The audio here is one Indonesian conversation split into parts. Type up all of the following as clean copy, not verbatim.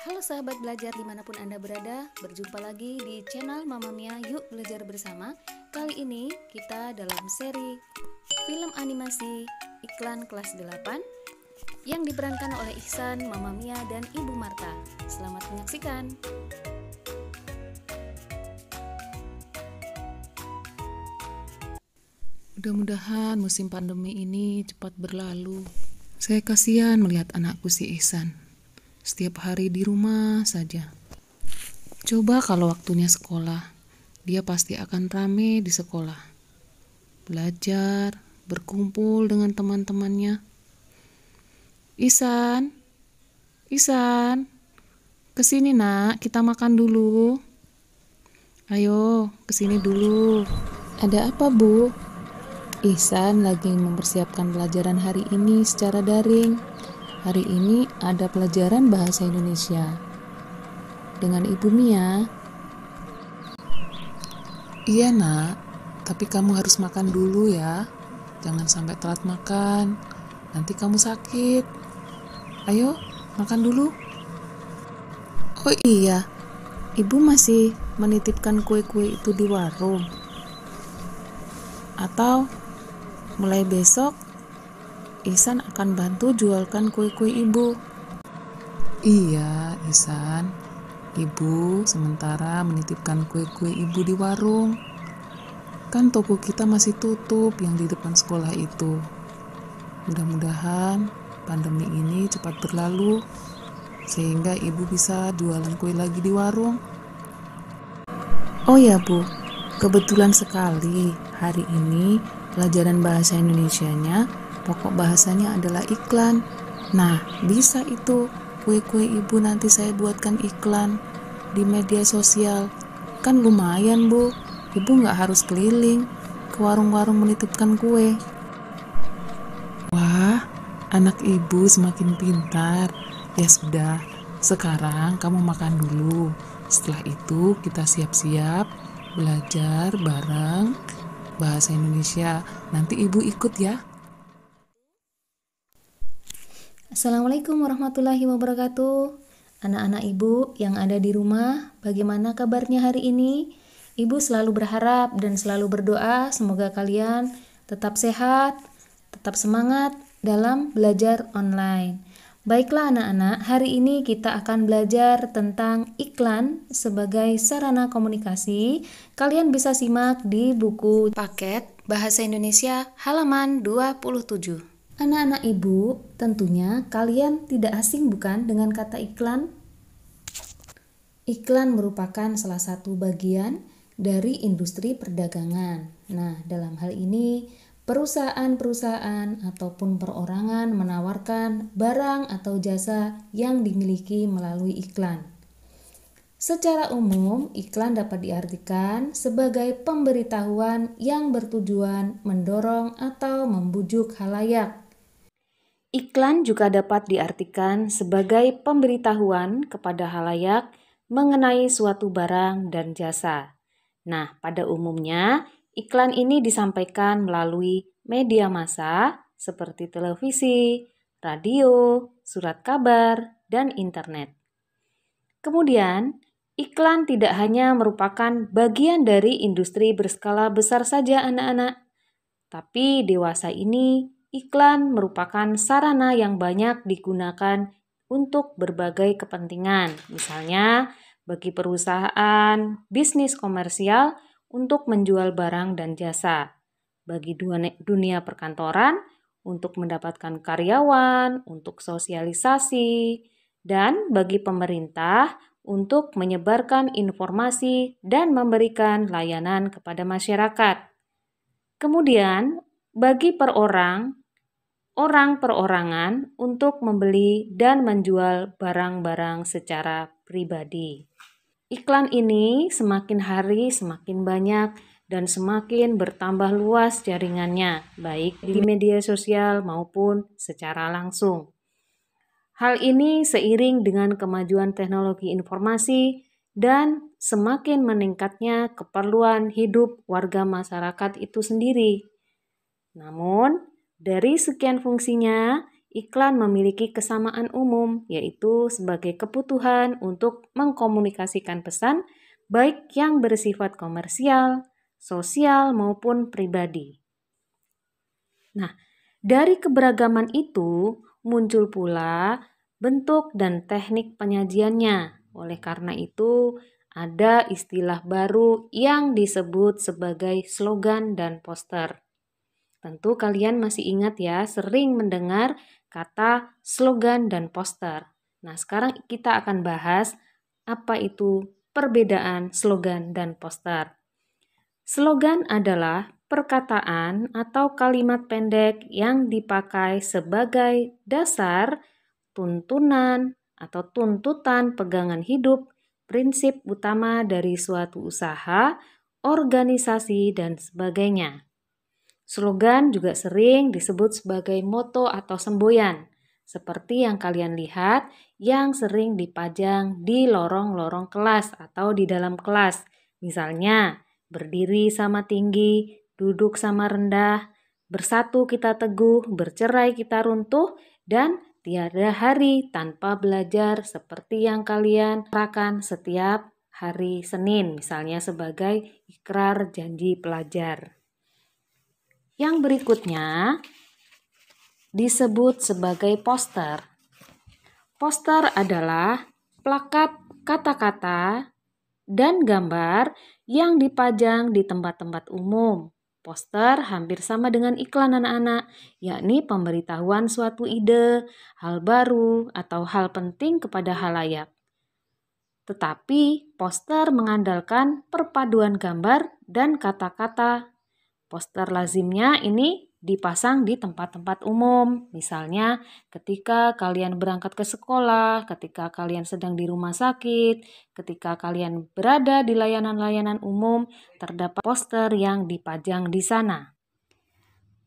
Halo sahabat belajar dimanapun Anda berada, berjumpa lagi di channel Mama Mia Yuk Belajar Bersama. Kali ini kita dalam seri film animasi Iklan Kelas 8 yang diperankan oleh Ihsan, Mama Mia, dan Ibu Marta. Selamat menyaksikan. Mudah-mudahan musim pandemi ini cepat berlalu. Saya kasihan melihat anakku si Ihsan. Setiap hari di rumah saja. Coba kalau waktunya sekolah, dia pasti akan rame di sekolah. Belajar, berkumpul dengan teman-temannya. Ihsan, kesini nak, kita makan dulu. Ayo, kesini dulu. Ada apa, Bu? Ihsan lagi mempersiapkan pelajaran hari ini secara daring. Hari ini ada pelajaran bahasa Indonesia dengan Ibu Mia. Iya nak, tapi kamu harus makan dulu ya. Jangan sampai telat makan, nanti kamu sakit. Ayo, makan dulu. Oh iya, Ibu masih menitipkan kue-kue itu di warung? Atau mulai besok Ihsan akan bantu jualkan kue-kue Ibu? Iya, Ihsan. Ibu sementara menitipkan kue-kue Ibu di warung. Kan toko kita masih tutup yang di depan sekolah itu. Mudah-mudahan pandemi ini cepat berlalu sehingga Ibu bisa jualan kue lagi di warung. Oh ya Bu, kebetulan sekali hari ini pelajaran bahasa Indonesianya pokok bahasanya adalah iklan. Nah, bisa itu kue-kue Ibu nanti saya buatkan iklan di media sosial. Kan lumayan Bu, Ibu nggak harus keliling ke warung-warung menitipkan kue. Wah, anak Ibu semakin pintar. Ya sudah, sekarang kamu makan dulu. Setelah itu kita siap-siap belajar bareng bahasa Indonesia. Nanti Ibu ikut ya. Assalamualaikum warahmatullahi wabarakatuh. Anak-anak Ibu yang ada di rumah, bagaimana kabarnya hari ini? Ibu selalu berharap dan selalu berdoa semoga kalian tetap sehat, tetap semangat dalam belajar online. Baiklah anak-anak, hari ini kita akan belajar tentang iklan sebagai sarana komunikasi. Kalian bisa simak di buku paket Bahasa Indonesia halaman 27. Anak-anak Ibu, tentunya kalian tidak asing bukan dengan kata iklan? Iklan merupakan salah satu bagian dari industri perdagangan. Nah, dalam hal ini perusahaan-perusahaan ataupun perorangan menawarkan barang atau jasa yang dimiliki melalui iklan. Secara umum, iklan dapat diartikan sebagai pemberitahuan yang bertujuan mendorong atau membujuk khalayak. Iklan juga dapat diartikan sebagai pemberitahuan kepada khalayak mengenai suatu barang dan jasa. Nah, pada umumnya, iklan ini disampaikan melalui media massa seperti televisi, radio, surat kabar, dan internet. Kemudian, iklan tidak hanya merupakan bagian dari industri berskala besar saja anak-anak, tapi dewasa ini iklan merupakan sarana yang banyak digunakan untuk berbagai kepentingan. Misalnya, bagi perusahaan, bisnis komersial untuk menjual barang dan jasa. Bagi dunia perkantoran, untuk mendapatkan karyawan, untuk sosialisasi, dan bagi pemerintah untuk menyebarkan informasi dan memberikan layanan kepada masyarakat. Kemudian, bagi orang-perorangan untuk membeli dan menjual barang-barang secara pribadi. Iklan ini semakin hari semakin banyak dan semakin bertambah luas jaringannya, baik di media sosial maupun secara langsung. Hal ini seiring dengan kemajuan teknologi informasi dan semakin meningkatnya keperluan hidup warga masyarakat itu sendiri. Namun, dari sekian fungsinya, iklan memiliki kesamaan umum, yaitu sebagai kebutuhan untuk mengkomunikasikan pesan, baik yang bersifat komersial, sosial, maupun pribadi. Nah, dari keberagaman itu muncul pula bentuk dan teknik penyajiannya. Oleh karena itu, ada istilah baru yang disebut sebagai slogan dan poster. Tentu kalian masih ingat ya, sering mendengar kata slogan dan poster. Nah, sekarang kita akan bahas apa itu perbedaan slogan dan poster. Slogan adalah perkataan atau kalimat pendek yang dipakai sebagai dasar, tuntunan, atau tuntutan pegangan hidup, prinsip utama dari suatu usaha, organisasi, dan sebagainya. Slogan juga sering disebut sebagai moto atau semboyan, seperti yang kalian lihat yang sering dipajang di lorong-lorong kelas atau di dalam kelas. Misalnya, berdiri sama tinggi, duduk sama rendah, bersatu kita teguh, bercerai kita runtuh, dan tiada hari tanpa belajar seperti yang kalian lakukan setiap hari Senin, misalnya sebagai ikrar janji pelajar. Yang berikutnya disebut sebagai poster. Poster adalah plakat kata-kata dan gambar yang dipajang di tempat-tempat umum. Poster hampir sama dengan iklan anak-anak, yakni pemberitahuan suatu ide, hal baru, atau hal penting kepada halayak. Tetapi poster mengandalkan perpaduan gambar dan kata-kata. Poster lazimnya ini dipasang di tempat-tempat umum, misalnya ketika kalian berangkat ke sekolah, ketika kalian sedang di rumah sakit, ketika kalian berada di layanan-layanan umum, terdapat poster yang dipajang di sana.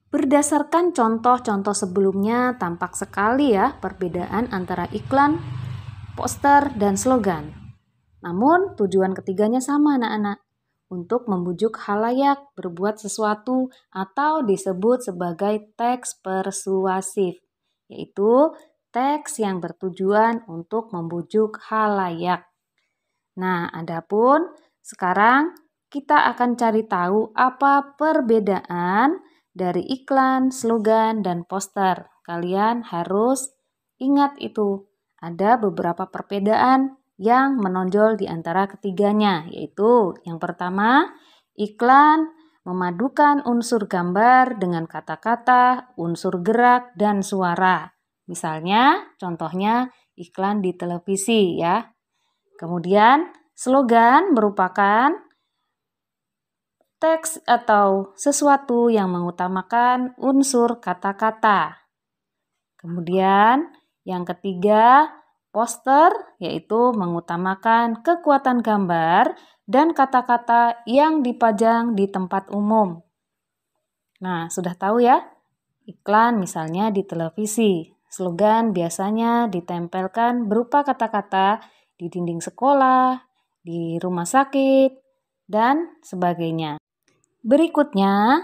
Berdasarkan contoh-contoh sebelumnya, tampak sekali ya perbedaan antara iklan, poster, dan slogan. Namun tujuan ketiganya sama anak-anak, untuk membujuk khalayak berbuat sesuatu atau disebut sebagai teks persuasif, yaitu teks yang bertujuan untuk membujuk khalayak. Nah, adapun sekarang kita akan cari tahu apa perbedaan dari iklan, slogan, dan poster. Kalian harus ingat itu. Ada beberapa perbedaan yang menonjol di antara ketiganya, yaitu yang pertama, iklan memadukan unsur gambar dengan kata-kata, unsur gerak, dan suara. Misalnya, contohnya iklan di televisi ya. Kemudian, slogan merupakan teks atau sesuatu yang mengutamakan unsur kata-kata. Kemudian, yang ketiga, poster, yaitu mengutamakan kekuatan gambar dan kata-kata yang dipajang di tempat umum. Nah, sudah tahu ya? Iklan misalnya di televisi. Slogan biasanya ditempelkan berupa kata-kata di dinding sekolah, di rumah sakit, dan sebagainya. Berikutnya,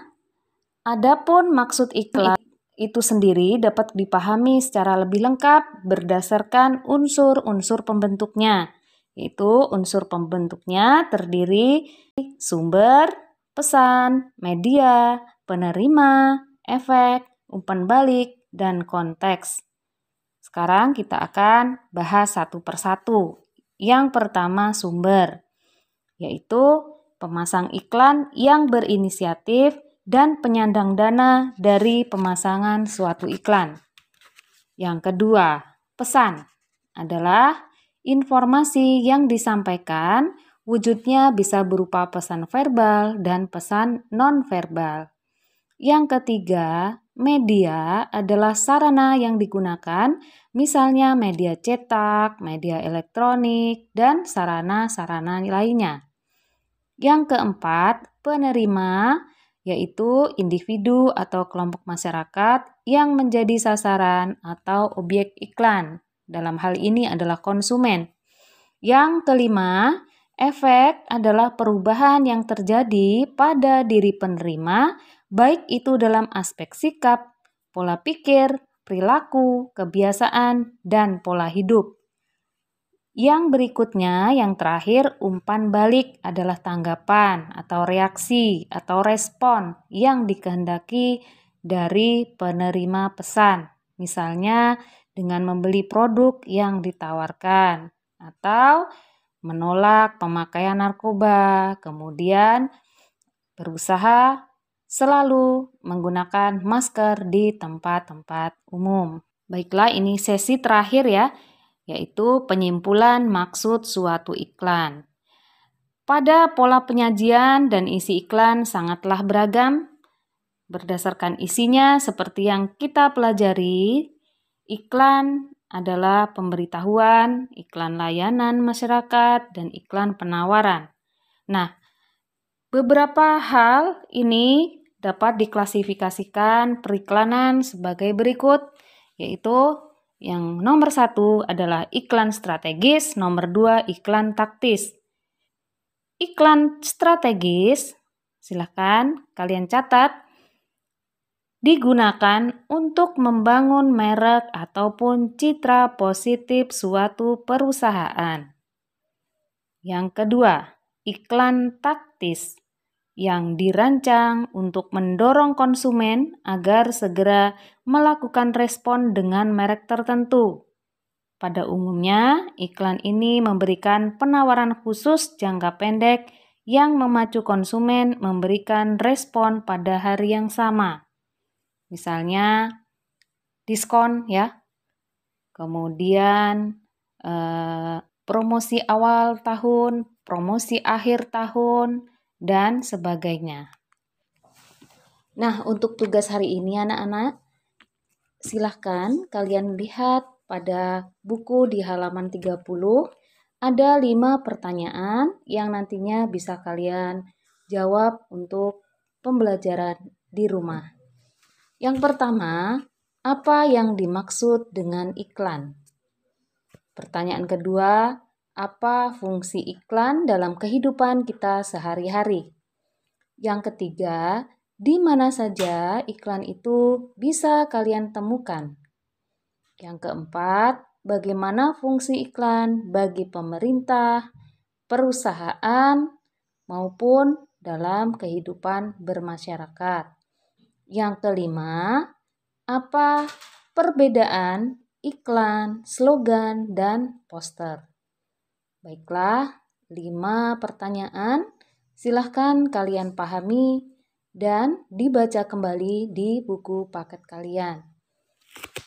adapun maksud iklan itu sendiri dapat dipahami secara lebih lengkap berdasarkan unsur-unsur pembentuknya, yaitu unsur pembentuknya terdiri sumber, pesan, media, penerima, efek, umpan balik, dan konteks. Sekarang kita akan bahas satu persatu. Yang pertama sumber, yaitu pemasang iklan yang berinisiatif dan penyandang dana dari pemasangan suatu iklan. Yang kedua, pesan adalah informasi yang disampaikan, wujudnya bisa berupa pesan verbal dan pesan non-verbal. Yang ketiga, media adalah sarana yang digunakan, misalnya media cetak, media elektronik, dan sarana-sarana lainnya. Yang keempat, penerima, yaitu individu atau kelompok masyarakat yang menjadi sasaran atau objek iklan. Dalam hal ini adalah konsumen. Yang kelima, efek adalah perubahan yang terjadi pada diri penerima, baik itu dalam aspek sikap, pola pikir, perilaku, kebiasaan, dan pola hidup. Yang berikutnya, yang terakhir, umpan balik adalah tanggapan atau reaksi atau respon yang dikehendaki dari penerima pesan. Misalnya dengan membeli produk yang ditawarkan atau menolak pemakaian narkoba, kemudian berusaha selalu menggunakan masker di tempat-tempat umum. Baiklah, ini sesi terakhir ya, yaitu penyimpulan maksud suatu iklan. Pada pola penyajian dan isi iklan sangatlah beragam. Berdasarkan isinya seperti yang kita pelajari, iklan adalah pemberitahuan, iklan layanan masyarakat, dan iklan penawaran. Nah, beberapa hal ini dapat diklasifikasikan periklanan sebagai berikut, yaitu yang nomor 1 adalah iklan strategis, nomor 2 iklan taktis. Iklan strategis, silakan kalian catat, digunakan untuk membangun merek ataupun citra positif suatu perusahaan. Yang kedua, iklan taktis yang dirancang untuk mendorong konsumen agar segera melakukan respon dengan merek tertentu. Pada umumnya, iklan ini memberikan penawaran khusus jangka pendek yang memacu konsumen memberikan respon pada hari yang sama. Misalnya diskon ya, kemudian promosi awal tahun, promosi akhir tahun, dan sebagainya. Nah, untuk tugas hari ini anak-anak, silahkan kalian lihat pada buku di halaman 30, ada 5 pertanyaan yang nantinya bisa kalian jawab untuk pembelajaran di rumah. Yang pertama, apa yang dimaksud dengan iklan? Pertanyaan kedua, apa fungsi iklan dalam kehidupan kita sehari-hari? Yang ketiga, di mana saja iklan itu bisa kalian temukan? Yang keempat, bagaimana fungsi iklan bagi pemerintah, perusahaan, maupun dalam kehidupan bermasyarakat? Yang kelima, apa perbedaan iklan, slogan, dan poster? Baiklah, 5 pertanyaan. Silahkan kalian pahami dan dibaca kembali di buku paket kalian.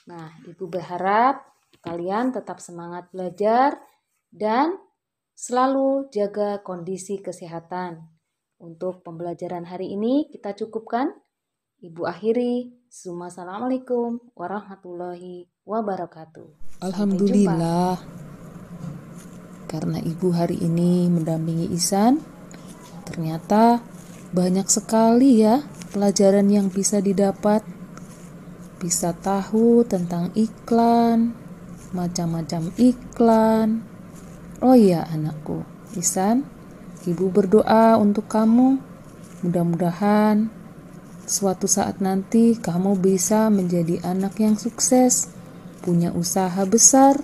Nah, Ibu berharap kalian tetap semangat belajar dan selalu jaga kondisi kesehatan. Untuk pembelajaran hari ini kita cukupkan. Ibu akhiri, Assalamualaikum warahmatullahi wabarakatuh. Alhamdulillah, karena Ibu hari ini mendampingi Ihsan, ternyata banyak sekali ya pelajaran yang bisa didapat. Bisa tahu tentang iklan, macam-macam iklan. Oh iya anakku, Ihsan, Ibu berdoa untuk kamu. Mudah-mudahan suatu saat nanti kamu bisa menjadi anak yang sukses, punya usaha besar,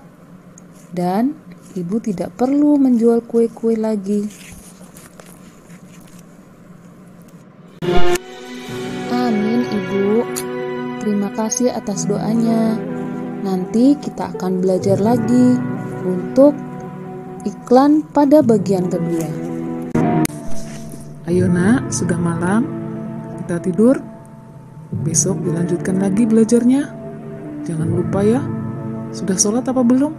dan Ibu tidak perlu menjual kue-kue lagi. Amin Ibu. Terima kasih atas doanya. Nanti kita akan belajar lagi untuk iklan pada bagian kedua. Ayo nak, sudah malam. Kita tidur. Besok dilanjutkan lagi belajarnya. Jangan lupa ya. Sudah sholat apa belum?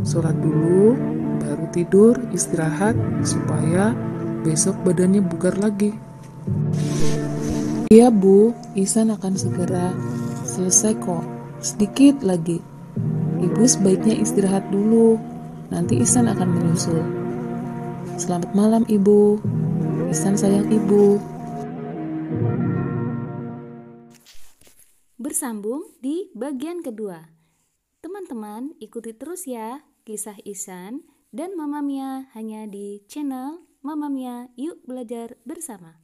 Sholat dulu, baru tidur, istirahat, supaya besok badannya bugar lagi. Iya Bu, Ihsan akan segera selesai kok. Sedikit lagi. Ibu sebaiknya istirahat dulu. Nanti Ihsan akan menyusul. Selamat malam Ibu. Ihsan sayang Ibu. Bersambung di bagian kedua. Teman-teman, ikuti terus ya kisah Ihsan dan Mama Mia hanya di channel Mama Mia Yuk Belajar Bersama.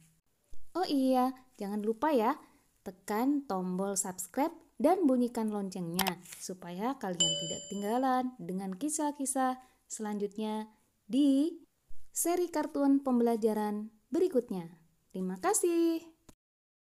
Oh iya, jangan lupa ya, tekan tombol subscribe dan bunyikan loncengnya supaya kalian tidak ketinggalan dengan kisah-kisah selanjutnya di seri kartun pembelajaran berikutnya. Terima kasih.